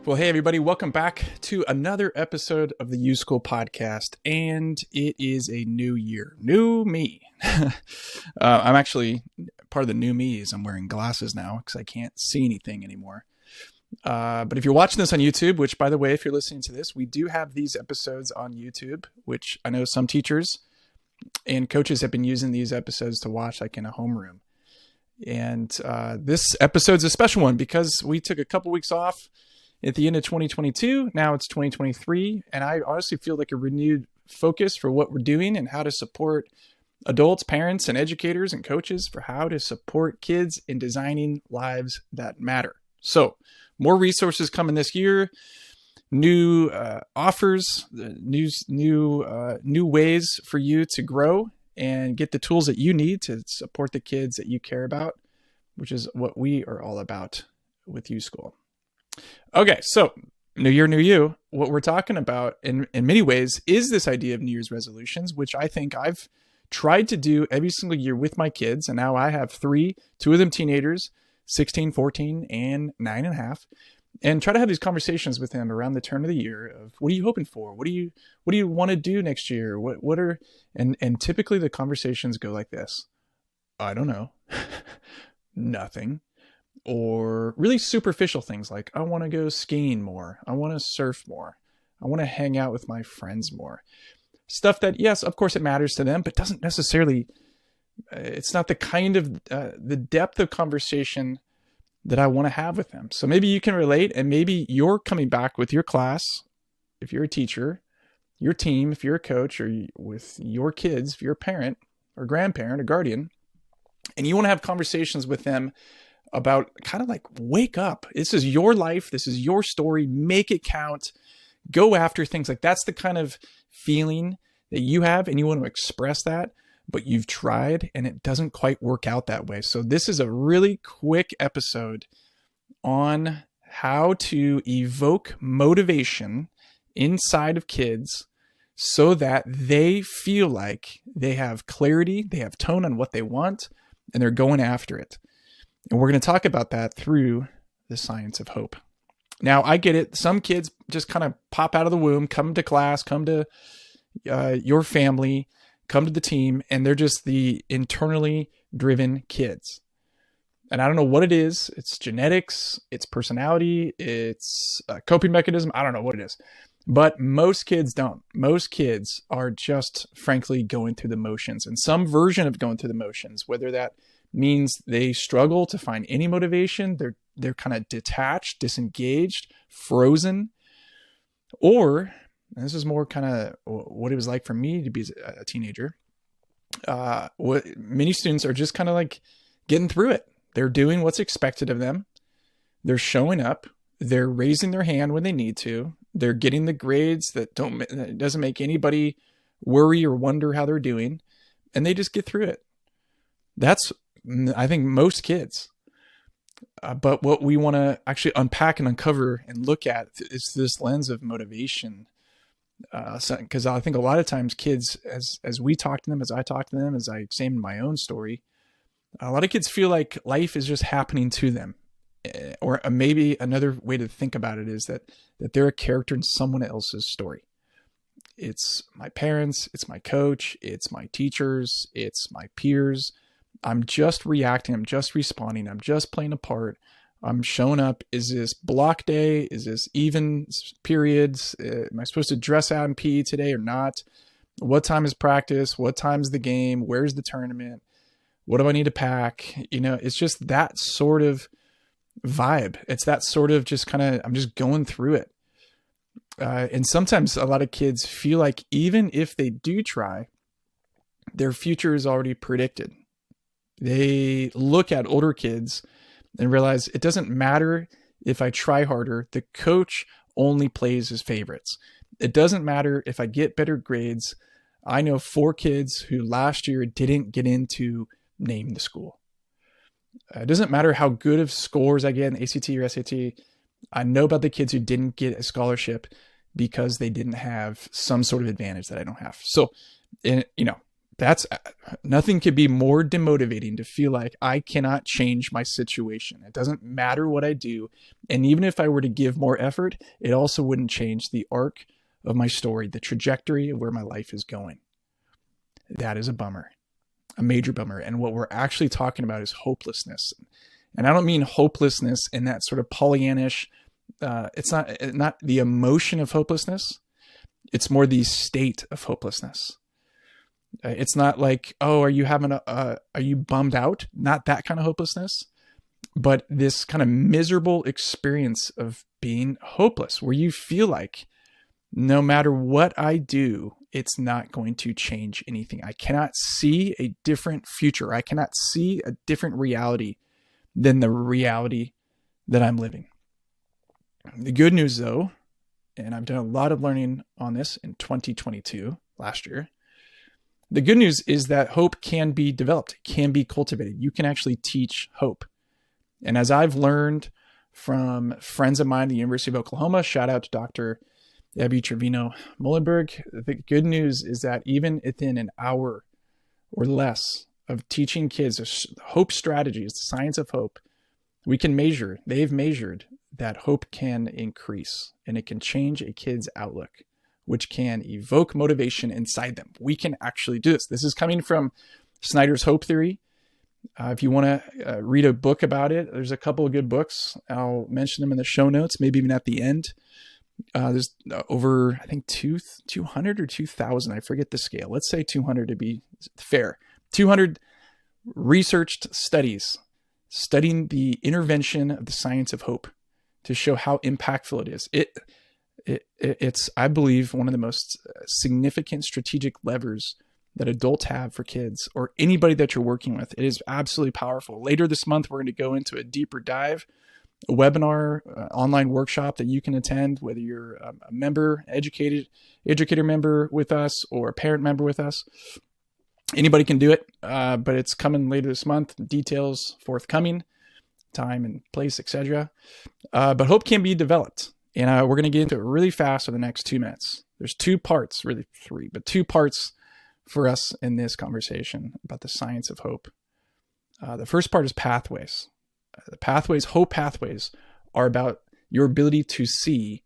Well, hey, everybody, welcome back to another episode of the YouSchool podcast. And it is a new year, new me. I'm actually part of the new me is I'm wearing glasses now because I can't see anything anymore. But if you're watching this on YouTube, which, by the way, if you're listening to this, we do have these episodes on YouTube, which I know some teachers and coaches have been using these episodes to watch like in a homeroom. And this episode's a special one because we took a couple weeks off at the end of 2022. Now it's 2023. And I honestly feel like a renewed focus for what we're doing and how to support adults, parents, and educators and coaches for how to support kids in designing lives that matter. So more resources coming this year, new offers, new ways for you to grow and get the tools that you need to support the kids that you care about, which is what we are all about with YouSchool. Okay, so New Year, New You. What we're talking about in many ways is this idea of New Year's resolutions, which I think I've tried to do every single year with my kids. And now I have two of them teenagers, 16, 14, and 9.5, and try to have these conversations with them around the turn of the year of what are you hoping for? What do you want to do next year? And typically the conversations go like this. I don't know. Nothing. Or really superficial things like, I want to go skiing more. I want to surf more. I want to hang out with my friends more. Stuff that, yes, of course it matters to them, but doesn't necessarily, it's not the kind of, the depth of conversation that I want to have with them. So maybe you can relate, and maybe you're coming back with your class, if you're a teacher, your team, if you're a coach, or with your kids, if you're a parent or grandparent or guardian, and you want to have conversations with them about kind of like, wake up. This is your life. This is your story. Make it count. Go after things. Like that's the kind of feeling that you have and you want to express that, but you've tried and it doesn't quite work out that way. So this is a really quick episode on how to evoke motivation inside of kids so that they feel like they have clarity, they have tone on what they want, and they're going after it. And we're going to talk about that through the science of hope. Now, I get it. Some kids just kind of pop out of the womb, come to class, come to your family, come to the team, and they're just the internally driven kids. And I don't know what it is. It's genetics, it's personality, it's a coping mechanism. I don't know what it is. But most kids don't. Most kids are just, frankly, going through the motions and some version of going through the motions, whether that means they struggle to find any motivation. They're kind of detached, disengaged, frozen, or, and this is more kind of what it was like for me to be a teenager. What many students are just kind of like getting through it. They're doing what's expected of them. They're showing up. They're raising their hand when they need to. They're getting the grades that doesn't make anybody worry or wonder how they're doing, and they just get through it. That's, I think, most kids. But what we want to actually unpack and uncover and look at is this lens of motivation. Because I think a lot of times kids, as we talk to them, as I talk to them, as I examine my own story, a lot of kids feel like life is just happening to them. Or maybe another way to think about it is that they're a character in someone else's story. It's my parents, it's my coach, it's my teachers, it's my peers. I'm just reacting. I'm just responding. I'm just playing a part. I'm showing up. Is this block day? Is this even periods? Am I supposed to dress out in PE today or not? What time is practice? What time is the game? Where's the tournament? What do I need to pack? It's just that sort of vibe. It's that sort of just kind of, I'm just going through it. And sometimes a lot of kids feel like even if they do try, their future is already predicted. They look at older kids and realize it doesn't matter if I try harder. The coach only plays his favorites. It doesn't matter if I get better grades. I know 4 kids who last year didn't get into name the school. It doesn't matter how good of scores I get in ACT or SAT. I know about the kids who didn't get a scholarship because they didn't have some sort of advantage that I don't have. So, That's nothing could be more demotivating to feel like I cannot change my situation. It doesn't matter what I do. And even if I were to give more effort, it also wouldn't change the arc of my story, the trajectory of where my life is going. That is a bummer, a major bummer. And what we're actually talking about is hopelessness. And I don't mean hopelessness in that sort of Pollyannish, it's not the emotion of hopelessness. It's more the state of hopelessness. It's not like, oh, are you bummed out? Not that kind of hopelessness, but this kind of miserable experience of being hopeless, where you feel like no matter what I do, it's not going to change anything. I cannot see a different future. I cannot see a different reality than the reality that I'm living. The good news, though, and I've done a lot of learning on this in 2022, last year, the good news is that hope can be developed, can be cultivated. You can actually teach hope. And as I've learned from friends of mine at the University of Oklahoma, shout out to Dr. Abby Trevino Mullenberg, the good news is that even within an hour or less of teaching kids hope strategies, the science of hope, they've measured that hope can increase and it can change a kid's outlook, which can evoke motivation inside them. We can actually do this. This is coming from Snyder's Hope Theory. If you want to read a book about it, there's a couple of good books. I'll mention them in the show notes, maybe even at the end. There's over, I think, 200 or 2,000. I forget the scale. Let's say 200 to be fair. 200 researched studies studying the intervention of the science of hope to show how impactful it is. It's, I believe, one of the most significant strategic levers that adults have for kids or anybody that you're working with. It is absolutely powerful. Later this month, we're going to go into a deeper dive, a webinar, online workshop that you can attend, whether you're a member, educator member with us or a parent member with us. Anybody can do it, but it's coming later this month. Details forthcoming, time and place, etc. But hope can be developed. And we're going to get into it really fast in the next 2 minutes. There's 2 parts, really 3, but 2 parts for us in this conversation about the science of hope. The first part is pathways. Hope pathways are about your ability to see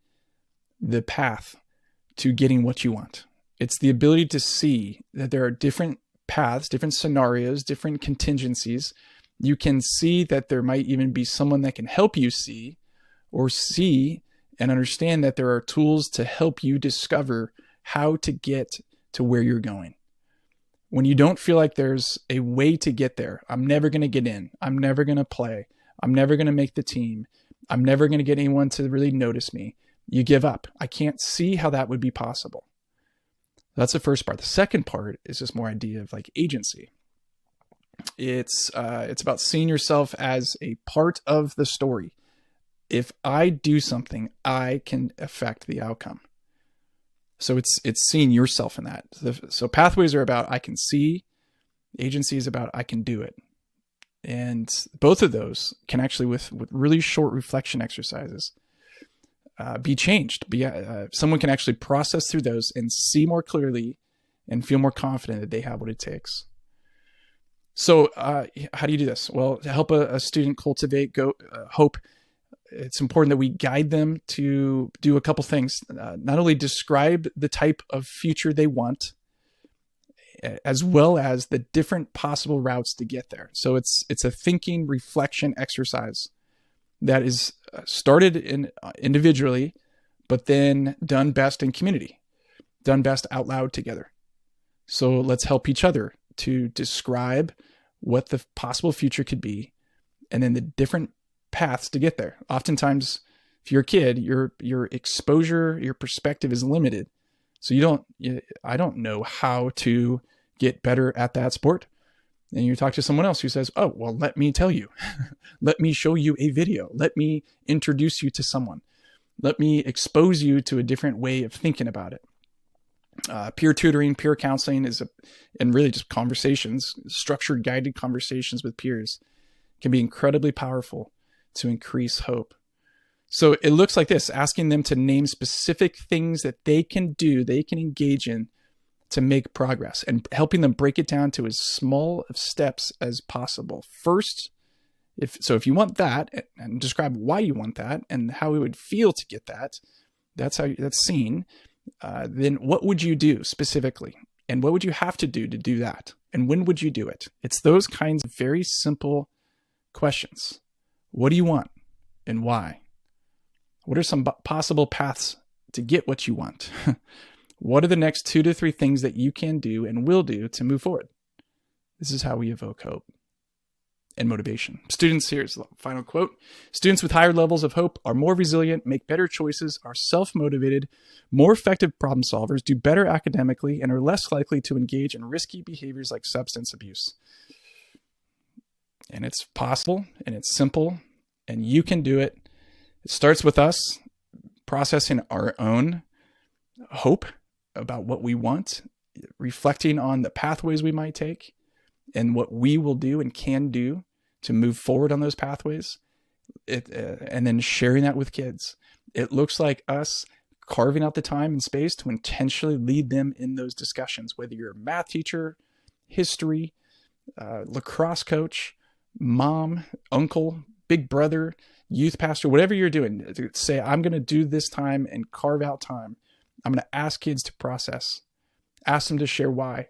the path to getting what you want. It's the ability to see that there are different paths, different scenarios, different contingencies. You can see that there might even be someone that can help you see and understand that there are tools to help you discover how to get to where you're going. When you don't feel like there's a way to get there, I'm never going to get in. I'm never going to play. I'm never going to make the team. I'm never going to get anyone to really notice me. You give up. I can't see how that would be possible. That's the first part. The second part is this more idea of like agency. It's about seeing yourself as a part of the story. If I do something, I can affect the outcome. So it's seeing yourself in that. So pathways are about I can see. Agency is about I can do it. And both of those can actually, with really short reflection exercises, be changed. Someone can actually process through those and see more clearly and feel more confident that they have what it takes. So how do you do this? Well, to help a student cultivate hope, it's important that we guide them to do a couple things. Not only describe the type of future they want, as well as the different possible routes to get there. So it's a thinking reflection exercise that is started individually, but then done best in community, done best out loud together. So let's help each other to describe what the possible future could be, and then the different paths to get there. Oftentimes, if you're a kid, your exposure, your perspective is limited. So I don't know how to get better at that sport. And you talk to someone else who says, oh, well, let me tell you, let me show you a video. Let me introduce you to someone. Let me expose you to a different way of thinking about it. Peer tutoring, peer counseling and really just conversations, structured, guided conversations with peers can be incredibly powerful to increase hope. So it looks like this, asking them to name specific things that they can do, they can engage in to make progress and helping them break it down to as small of steps as possible. First, if you want that, and describe why you want that and how it would feel to get that, that's seen. Then what would you do specifically? And what would you have to do that? And when would you do it? It's those kinds of very simple questions. What do you want and why? What are some possible paths to get what you want? What are the next 2 to 3 things that you can do and will do to move forward? This is how we evoke hope and motivation. Students, here's the final quote. Students with higher levels of hope are more resilient, make better choices, are self-motivated, more effective problem solvers, do better academically, and are less likely to engage in risky behaviors like substance abuse. And it's possible, and it's simple, and you can do it. It starts with us processing our own hope about what we want, reflecting on the pathways we might take, and what we will do and can do to move forward on those pathways, and then sharing that with kids. It looks like us carving out the time and space to intentionally lead them in those discussions, whether you're a math teacher, history, lacrosse coach, mom, uncle, big brother, youth pastor, whatever you're doing. Say, I'm going to do this time and carve out time. I'm going to ask kids to process, ask them to share why,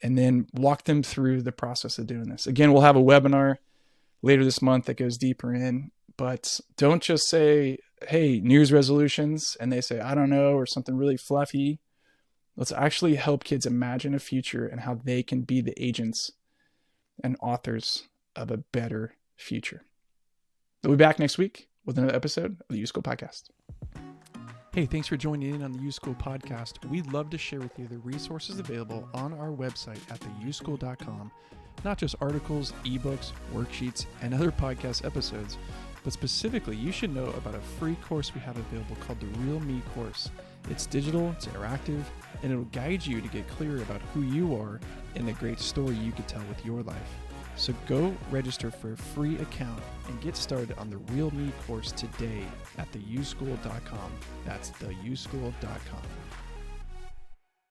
and then walk them through the process of doing this. Again, we'll have a webinar later this month that goes deeper in, but don't just say, hey, New Year's resolutions, and they say, I don't know, or something really fluffy. Let's actually help kids imagine a future and how they can be the agents and authors of a better future. We'll be back next week with another episode of the YouSchool Podcast. Hey, thanks for joining in on the YouSchool Podcast. We'd love to share with you the resources available on our website at theyouschool.com. Not just articles, ebooks, worksheets, and other podcast episodes, but specifically, you should know about a free course we have available called the Real Me course. It's digital, it's interactive, and it'll guide you to get clear about who you are and the great story you could tell with your life. So go register for a free account and get started on the Real Me course today at theyouschool.com. That's theyouschool.com.